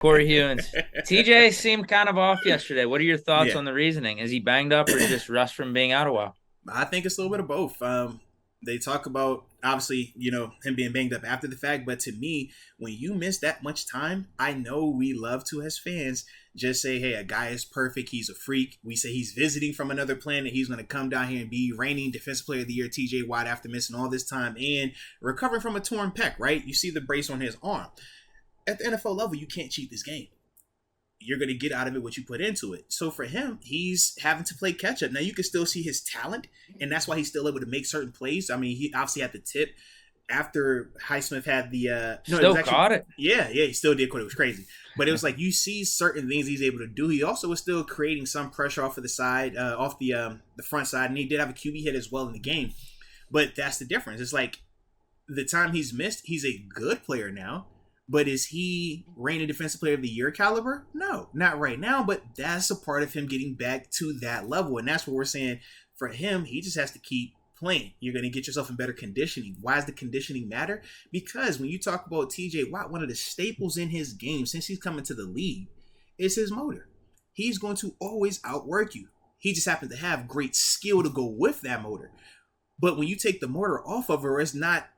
Corey Hewins. TJ seemed kind of off yesterday. What are your thoughts Yeah, on the reasoning? Is he banged up or just rushed from being out a while? I think it's a little bit of both. They talk about obviously, him being banged up after the fact, but to me, when you miss that much time, I know we love to as fans just say, "Hey, a guy is perfect. He's a freak." We say he's visiting from another planet. He's going to come down here and be reigning Defensive Player of the Year, TJ Watt, after missing all this time and recovering from a torn pec. Right? You see the brace on his arm. At the NFL level, you can't cheat this game. You're going to get out of it what you put into it. So for him, he's having to play catch up. Now you can still see his talent, and that's why he's still able to make certain plays. I mean, he obviously had the tip after Highsmith had the no, it was Still actually caught it. yeah, he still did quit. It was crazy. But it was like you see certain things he's able to do. He also was still creating some pressure off of the side, off the front side, and he did have a QB hit as well in the game. But that's the difference. It's like the time he's missed, he's a good player now. But is he reigning defensive player of the year caliber? No, not right now. But that's a part of him getting back to that level. And that's what we're saying for him. He just has to keep playing. You're going to get yourself in better conditioning. Why does the conditioning matter? Because when you talk about TJ Watt, one of the staples in his game since he's coming to the league is his motor. He's going to always outwork you. He just happens to have great skill to go with that motor. But when you take the motor off of her, it's not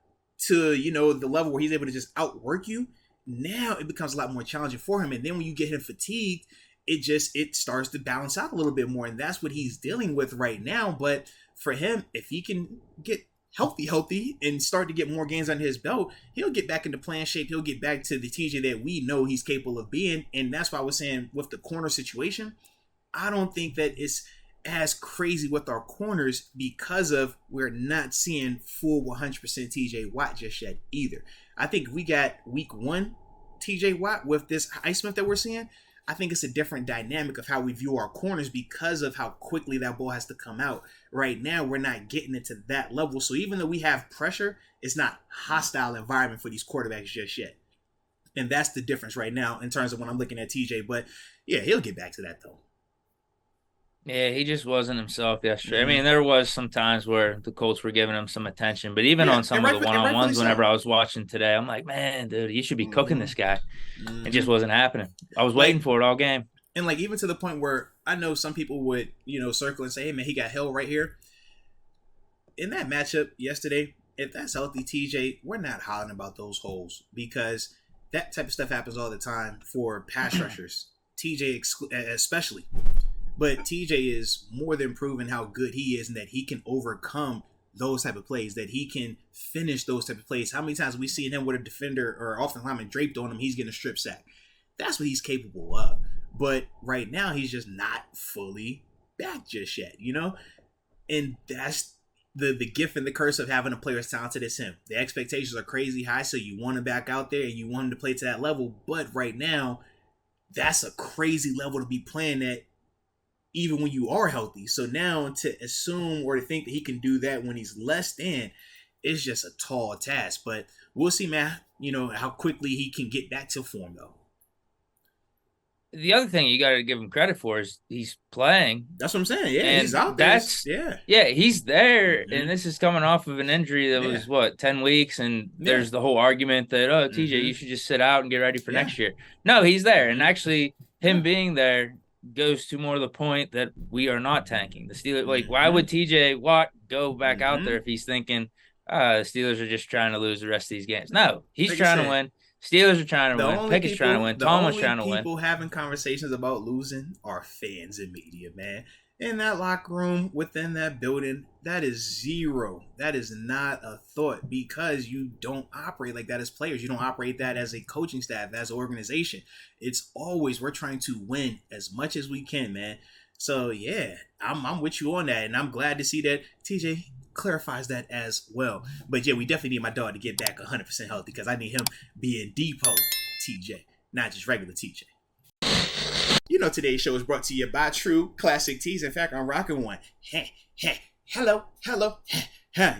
to, the level where he's able to just outwork you. Now it becomes a lot more challenging for him. And then when you get him fatigued, it starts to balance out a little bit more. And that's what he's dealing with right now. But for him, if he can get healthy and start to get more gains under his belt, he'll get back into playing shape. He'll get back to the TJ that we know he's capable of being. And that's why I was saying with the corner situation, I don't think that it's as crazy with our corners because of we're not seeing full 100% TJ Watt just yet either. I think we got week one TJ Watt with this Highsmith that we're seeing. I think it's a different dynamic of how we view our corners because of how quickly that ball has to come out. Right now, we're not getting it to that level. So even though we have pressure, it's not hostile environment for these quarterbacks just yet. And that's the difference right now in terms of when I'm looking at TJ. But yeah, he'll get back to that though. Yeah, he just wasn't himself yesterday. I mean, Mm-hmm. there was some times where the Colts were giving him some attention, but even Yeah, on some of the and rightfully one-on-ones, whenever so. I was watching today, I'm like, man, dude, you should be cooking Mm-hmm. this guy. It just Mm-hmm. wasn't happening. I was waiting Like, for it all game. and like even to the point where I know some people would, circle and say, "Hey man, he got held right here." In that matchup yesterday, if that's healthy, TJ, we're not hollering about those holes because that type of stuff happens all the time for pass rushers. TJ especially. But TJ is more than proven how good he is and that he can overcome those type of plays, that he can finish those type of plays. How many times have we seen him with a defender or offensive lineman draped on him, he's getting a strip sack. That's what he's capable of. But right now, he's just not fully back just yet. And that's the gift and the curse of having a player as talented as him. The expectations are crazy high, so you want him back out there and you want him to play to that level. But right now, that's a crazy level to be playing at even when you are healthy. So now to assume or to think that he can do that when he's less than is just a tall task. But we'll see, man, how quickly he can get back to form though. The other thing you got to give him credit for is he's playing, That's what I'm saying. Yeah, he's and out there. Yeah. yeah, he's there, and Mm-hmm. this is coming off of an injury that Yeah. was what 10 weeks, and Yeah. there's the whole argument that TJ, Mm-hmm. you should just sit out and get ready for Yeah. next year. No, he's there, and Mm-hmm. actually, Yeah. him being there goes to more of the point that we are not tanking the Steelers. Like, why Mm-hmm. would TJ Watt go back out there Mm-hmm. if he's thinking the Steelers are just trying to lose the rest of these games? No, he's Like I trying to said, win. Steelers are trying to the win. only Pickett's trying to people win. the Tomlin's only trying to win. people having conversations about losing are fans and media, man. In that locker room, within that building, that is zero. That is not a thought because you don't operate like that as players. You don't operate that as a coaching staff, as an organization. It's always we're trying to win as much as we can, man. So yeah, I'm with you on that, and I'm glad to see that TJ clarifies that as well. But yeah, we definitely need my dog to get back 100% healthy because I need him being depot TJ, not just regular TJ. Today's show is brought to you by True Classic Tees. In fact, I'm rocking one. Hello, hello.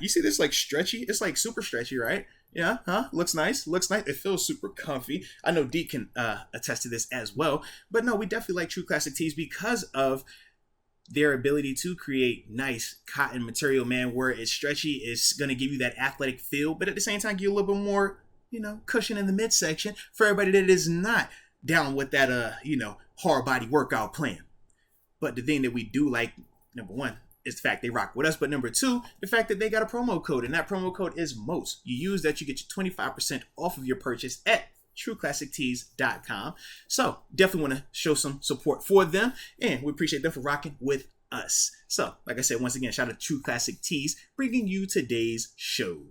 You see this like stretchy? It's like super stretchy, right? Yeah, huh? Looks nice. Looks nice. It feels super comfy. I know Deke can attest to this as well. But no, we definitely like True Classic Tees because of their ability to create nice cotton material, man, where it's stretchy, it's going to give you that athletic feel, but at the same time, give you a little bit more, cushion in the midsection for everybody that is not down with that hard body workout plan. But the thing that we do like, number one, is the fact they rock with us. But number two, the fact that they got a promo code, and that promo code is MOST. You use that, you get your 25% off of your purchase at trueclassictees.com. So definitely want to show some support for them, and we appreciate them for rocking with us. So like I said, once again, shout out to True Classic Tees bringing you today's show.